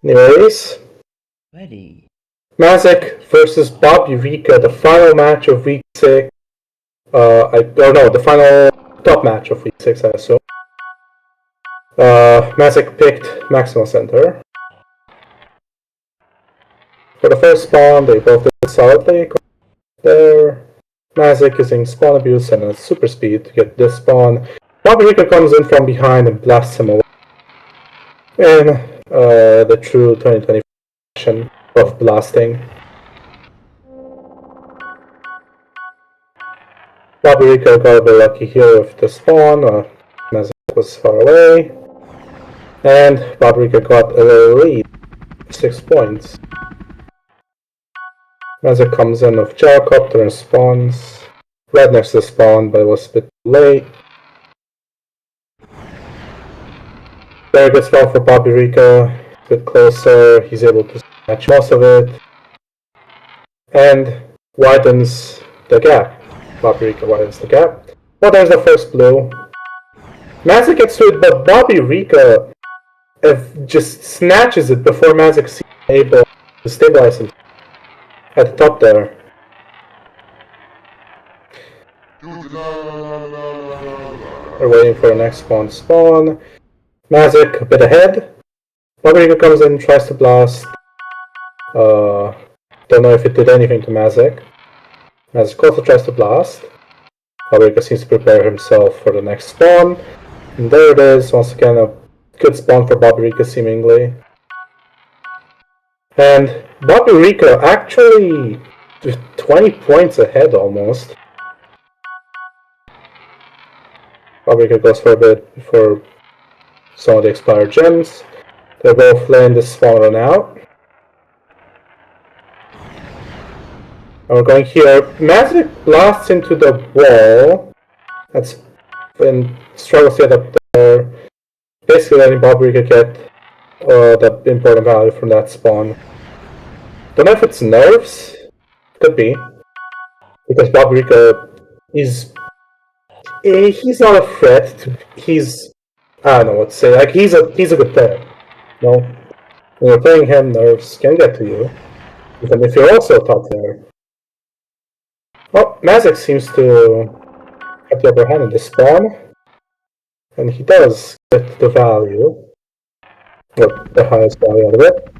Anyways, Ready. Mazik versus bobirika, the final match of week 6. The final top match of week 6, I assume. Mazik picked Maximal Center. For the first spawn, they both did solidly there. Mazik using spawn abuse and a super speed to get this spawn. Bobirika comes in from behind and blasts him away. In the true 2020 fashion of blasting. Bobirika got a bit lucky here with the spawn. Mazik was far away. And Bobirika got a lead. 6 points. Mazik comes in with gyrocopter and spawns. Right next to the spawn, but it was a bit late. Very good spawn for Bobirika. A bit closer. He's able to snatch most of it. And widens the gap. Bobirika widens the gap. Well, there's the first blue. Mazik gets to it, but Bobirika just snatches it before Mazik is able to stabilize him at the top there. We're waiting for the next spawn to spawn. Mazik a bit ahead. Bobirika comes in, tries to blast. Don't know if it did anything to Mazik. Mazik also tries to blast. Bobirika seems to prepare himself for the next spawn. And there it is, once again a good spawn for Bobirika seemingly. And Bobirika actually 20 points ahead almost. Bobirika goes for a bit for some of the expired gems. They're both laying this spawn run out. And we're going here. Mazik blasts into the wall. That's and struggles to get up there. Basically letting Bobirika get the important value from that spawn. Don't know if it's nerfs. Could be. Because Bobirika is he's not a threat. I don't know what to say. Like he's a good player. No, when you're playing him, nerfs can get to you, even if you're also a top player. Well, Mazik seems to have the upper hand in this spawn, and he does get the value, or the highest value out of it.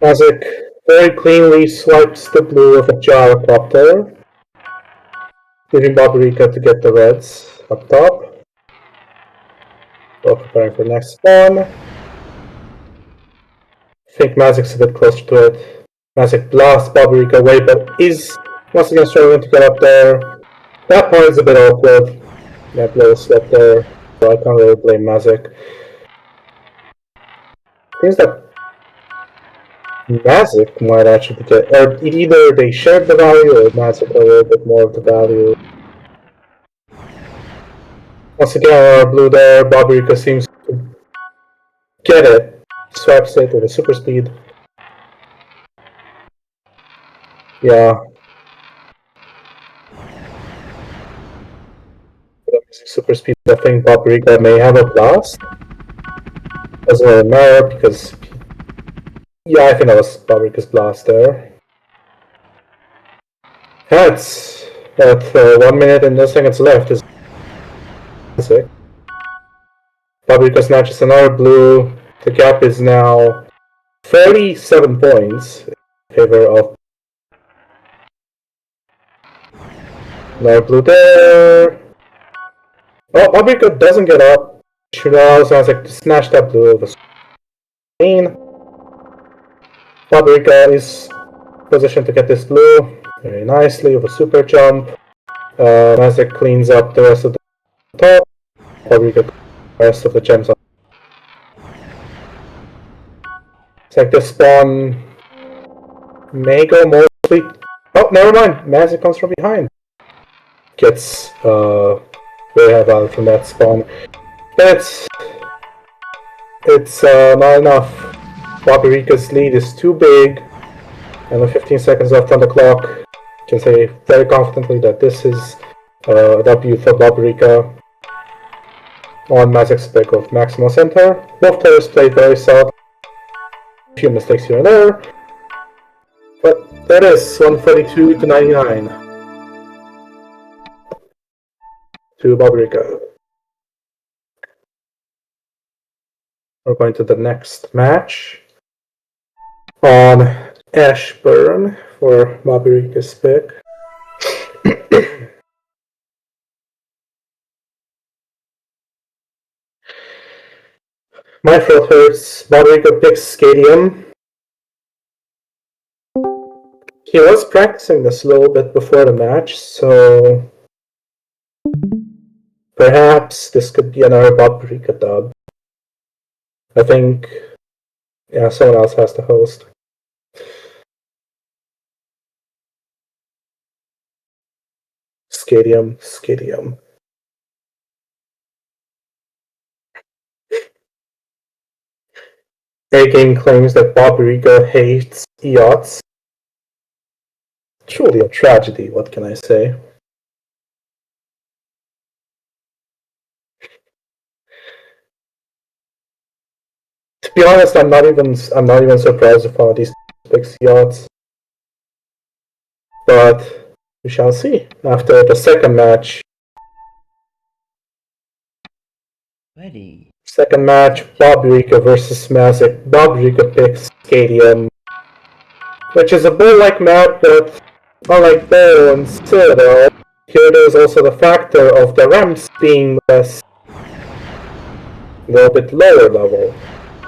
Mazik very cleanly swipes the blue with a gyrocopter, leaving Bobirika to get the reds up top. Well, preparing for the next spawn. I think Mazik's a bit closer to it. Mazik blasts Bobirika away, but is once again struggling to get up there. That part is a bit awkward. That little slip there, so I can't really blame Mazik. Seems that Mazik might actually get, or either they shared the value or Mazik a little bit more of the value. Once again, our blue there, Bobirika seems to get it. Swipes it with a super speed. Yeah. Super speed, I think Bobirika may have a blast. Doesn't really matter because. Yeah, I think that was Bobirika's blast there. Heads at 1 minute and no seconds left is Mazik. Bobirika snatches another blue. The gap is now 37 points in favor of another blue there. Oh, Bobirika doesn't get up. Should allows Mazik to snatch that blue with a screen. Bobirika is positioned to get this blue very nicely with a super jump. Mazik cleans up the rest of the top. Bobirika the rest of the gems on. It's like this spawn may go mostly. Oh, never mind. Mazik comes from behind. Gets very high value from that spawn. But it's not enough. Bobirika's lead is too big, and with 15 seconds left on the clock, I can say very confidently that this is a W for Bobirika. on Mazik's pick of Maximal Center. Both players played very solid. A few mistakes here and there. But that is 142 to 99 to Bobirika. We're going to the next match on Ashburn for Bobirika's pick. My throat hurts. Bobirika picks Stadium. He was practicing this a little bit before the match, so perhaps this could be another Bobirika dub. I think, yeah, someone else has to host. Stadium. A-Game claims that Bobirika hates yachts. Truly a tragedy, what can I say? To be honest, I'm not even surprised if one of these picks yachts. But we shall see after the second match. Ready. Second match, Bobirika versus Mazik. Bobirika picks Stadium, which is a bowl-like map, but unlike Bowl and Citadel, here there's also the factor of the ramps being less, a little bit lower level.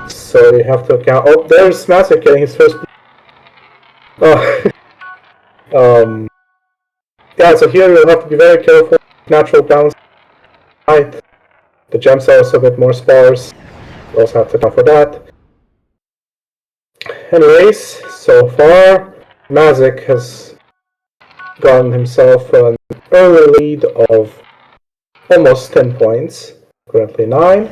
So you have to account. Oh, there's Mazik getting his first. Oh, yeah. So here you'll have to be very careful. Natural bounce height. The gems are also a bit more sparse. You also have to account for that. Anyways, so far, Mazik has gotten himself an early lead of almost 10 points, currently 9.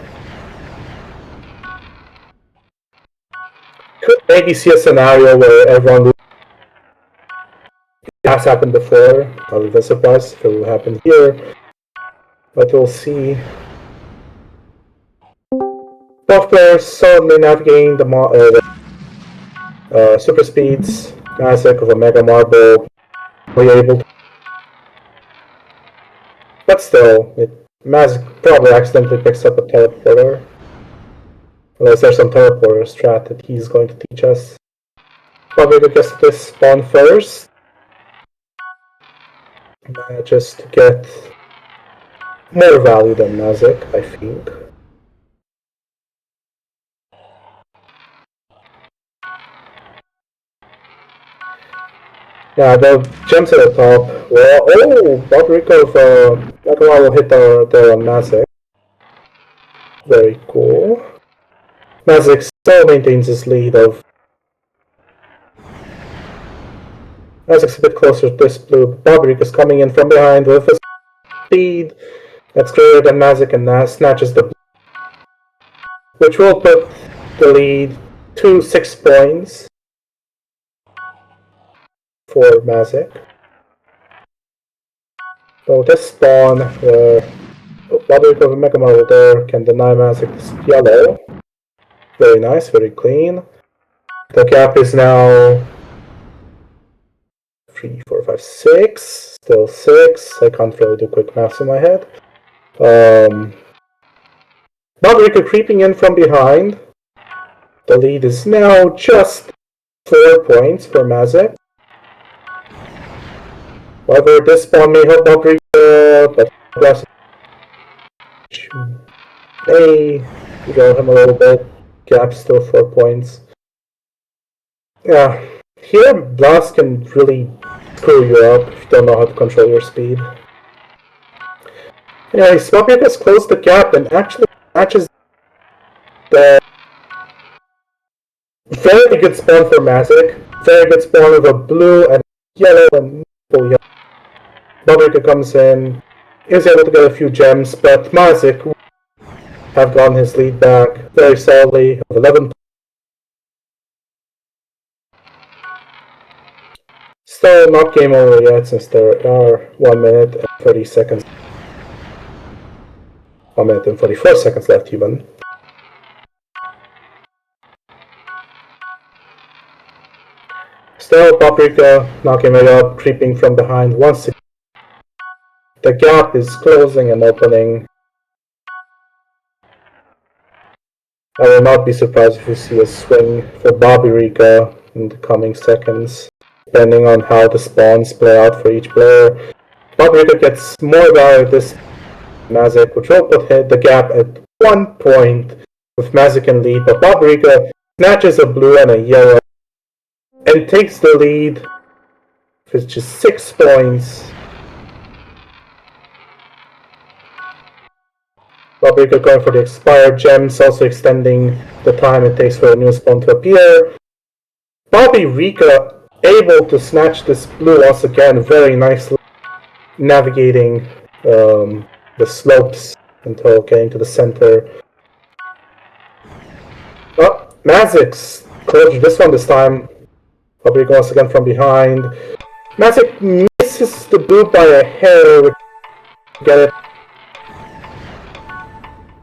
Could maybe see a scenario where everyone loses. It has happened before. I'll be surprised if it will happen here, but we'll see. Both players solidly navigating the super speeds. Mazik with a Mega Marble, really able to. But still, Mazik probably accidentally picks up a teleporter. Unless there's some teleporter strat that he's going to teach us. Probably gets this spawn first. Just to get more value than Mazik, I think. Yeah, the gems at the top. Well, oh, Bobirika of Nakamura will hit there on Mazik. Very cool. Mazik still maintains his lead of. Mazik's a bit closer to this blue. Bobirika is coming in from behind with a speed that's greater than Mazik and snatches the blue, which will put the lead to 6 points for Mazik. So this spawn, Bobirika of Mega Marvel there can deny Mazik this yellow. Very nice, very clean. The gap is now 3, 4, 5, 6. Still 6. I can't really do quick maths in my head. Bobirika creeping in from behind. The lead is now just 4 points for Mazik. However, this spawn may help Bobirika, but Blast may draw him a little bit. Gap still 4 points. Yeah, here Blast can really screw you up if you don't know how to control your speed. Yeah, Bobirika has closed the gap and actually matches the very good spawn for Mazik. Very good spawn with a blue and yellow and purple yellow. Bobirika comes in, is able to get a few gems, but Mazik have gotten his lead back very solidly of 11. Still not game over yet since there are 1 minute and 30 seconds. 1 minute and 44 seconds left even. Still, Bobirika knocking it up, creeping from behind. Once the gap is closing and opening. I will not be surprised if we see a swing for Bobirika in the coming seconds, depending on how the spawns play out for each player. Bobirika gets more value at this Mazik, which will put the gap at 1 point with Mazik in lead, but Bobirika snatches a blue and a yellow and takes the lead with just 6 points. Bobirika going for the expired gems, also extending the time it takes for a new spawn to appear. Bobirika able to snatch this blue once again very nicely, navigating the slopes until getting to the center. Oh, Mazik's closed this one this time. Bobirika once again from behind. Mazik misses the blue by a hair, get it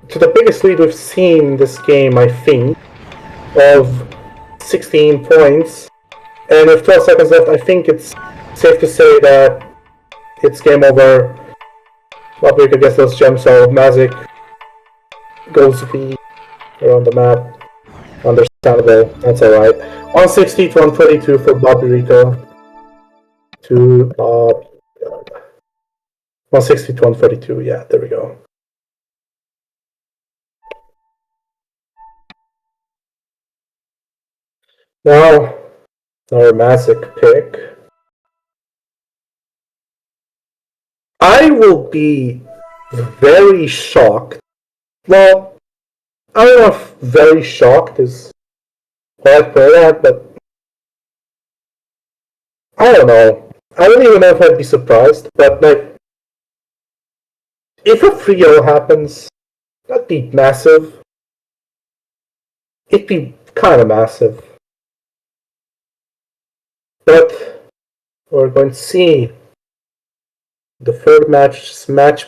to the biggest lead we've seen this game, I think, of 16 points. And with 12 seconds left, I think it's safe to say that it's game over. Bobirika gets those gems, so Mazik goes V around the map. Understandable, that's alright. 160 to 132 for Bobirika. 160 to 132, yeah, there we go. Now, our Mazik pick. I will be very shocked. Well, I don't know if very shocked is what I put that, but I don't know. I don't even know if I'd be surprised, but like, if a 3-0 happens, that'd be massive. It'd be kind of massive. But we're going to see the third match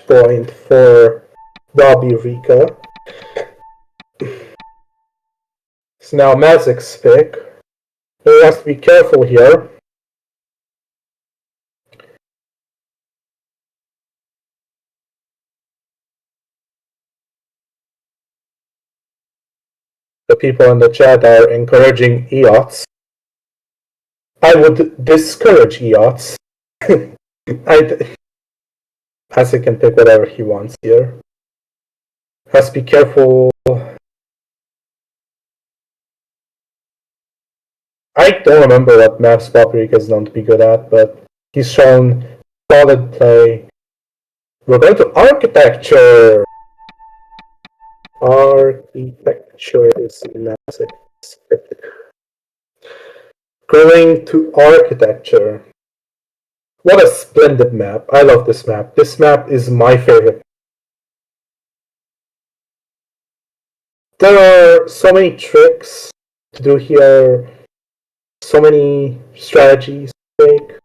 point for Bobirika. So now Mazik's pick. We have to be careful here. The people in the chat are encouraging EOTs. I would discourage EOTs. Mazik can pick whatever he wants here. Has to be careful. I don't remember what maps Bobirika is known to be good at, but he's shown solid play. We're going to architecture. Architecture is Mazik. Going to architecture. What a splendid map. I love this map. This map is my favorite. There are so many tricks to do here, so many strategies to take.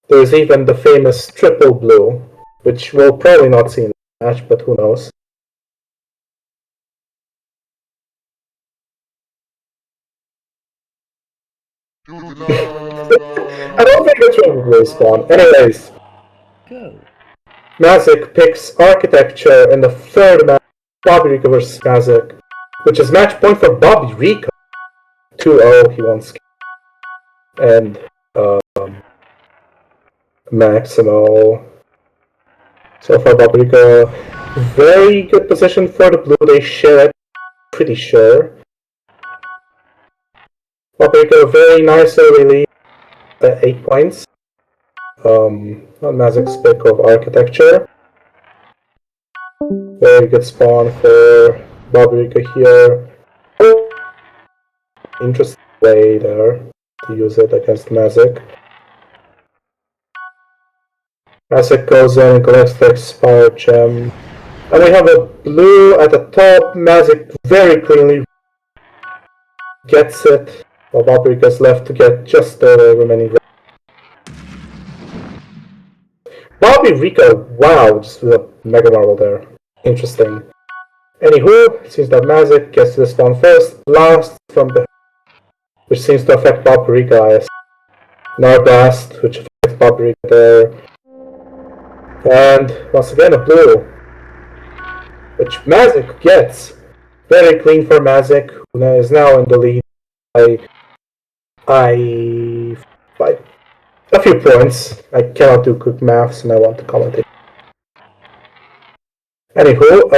There's even the famous triple blue, which we'll probably not see in the match, but who knows. I don't think the triple blue is spawn. Anyways, Go. Mazik picks architecture in the third match, Bobirika vs Mazik, which is match point for Bobirika. 2-0, he wants. And Maximo. So far, Bobirika, very good position for the blue. They share it, pretty sure. Bobirika, very nice early lead at 8 points. On Mazik's pick of architecture. Very good spawn for Bobirika here. Interesting way there to use it against Mazik. Mazik goes in and collects the expired gem. And we have a blue at the top. Mazik very cleanly gets it, while Bobirika's left to get just the remaining. Bobirika, wow, just with a mega marble there. Interesting. Anywho, it seems that Mazik gets to the spawn first, blasts from the which seems to affect bobirika. Another blast, which affects bobirika there. And once again a blue, which Mazik gets. Very clean for Mazik, who is now in the lead by a few points. I cannot do quick maths and I want to commentate. Anywho,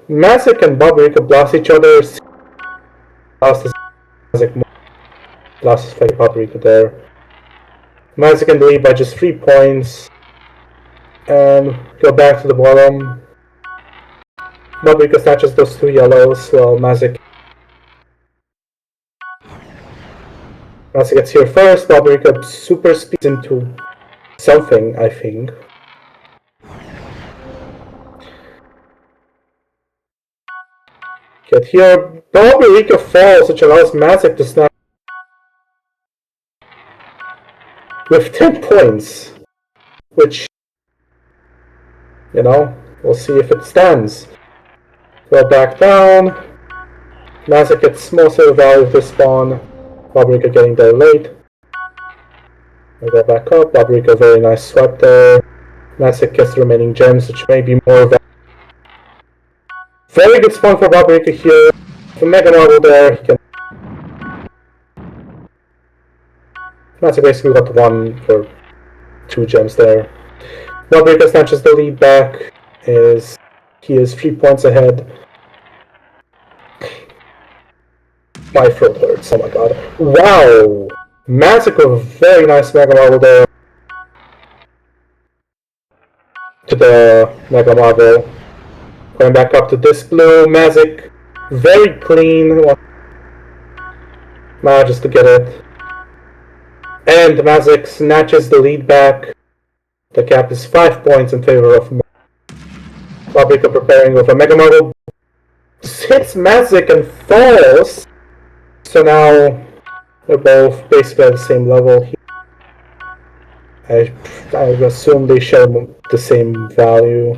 Mazik and bobirika blast each other. Blast is Mazik, blast is fighting bobirika there. Mazik in the lead by just 3 points. And go back to the bottom. bobirika snatches those 2 yellows while Mazik gets here first. bobirika super speeds into something, I think. Get here. bobirika falls, which allows Mazik to snap with 10 points. Which, you know, we'll see if it stands. Go back down. Mazik gets most of the value of this spawn. bobirika getting there late. I go back up. bobirika very nice swipe there. Mazik gets the remaining gems, which may be more valuable. Very good spawn for bobirika here. The Mega Marble there, he can. Mazik basically got 1 for 2 gems there. bobirika snatches the lead back. He is 3 points ahead. My throat hurts, oh my god. Wow! Mazik with a very nice Mega Marble there. To the Mega Marble. Going back up to this blue. Mazik, very clean. Manages to get it. And Mazik snatches the lead back. The gap is 5 points in favor of bobirika preparing with a Mega Marble. Hits Mazik and falls. So now they're both basically at the same level. I assume they share the same value.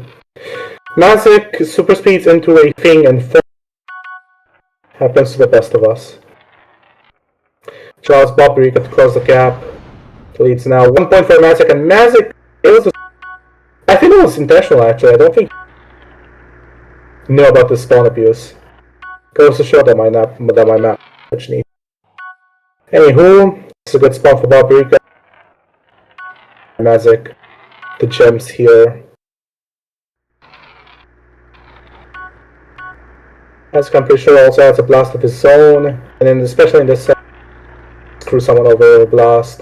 Mazik super speeds into a thing and falls. Happens to the best of us. Allows bobirika to close the gap. Leads now 1 point for Mazik, and Mazik I think it was intentional actually. I don't think he knew about this spawn abuse. Goes to show that my map which neat. Anywho, it's a good spawn for bobirika. Mazik, the gems here. Mazik, I'm pretty sure, also has a blast of his own, and then especially in this set, screw someone over with a blast.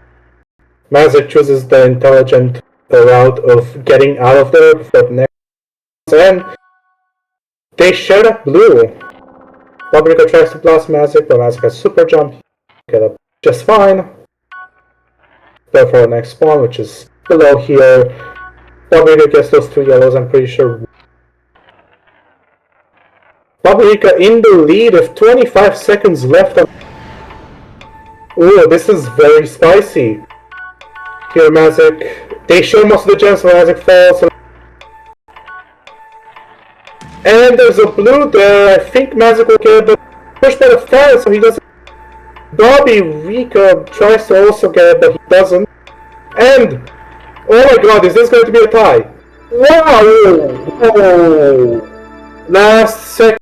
Mazik chooses the intelligent route of getting out of there before the next, and they share that blue. bobirika tries to blast Mazik, but Mazik has super jump. Get up just fine. Go for the next spawn, which is below here. bobirika gets those 2 yellows, I'm pretty sure. bobirika in the lead with 25 seconds left. Ooh, this is very spicy. Here, Mazik. They show most of the gems when Mazik falls. And there's a blue there. I think Mazik will get it, but pushed by the fan, so he doesn't. bobirika tries to also get it, but he doesn't. And oh my god, is this going to be a tie? Wow! Whoa. Last second.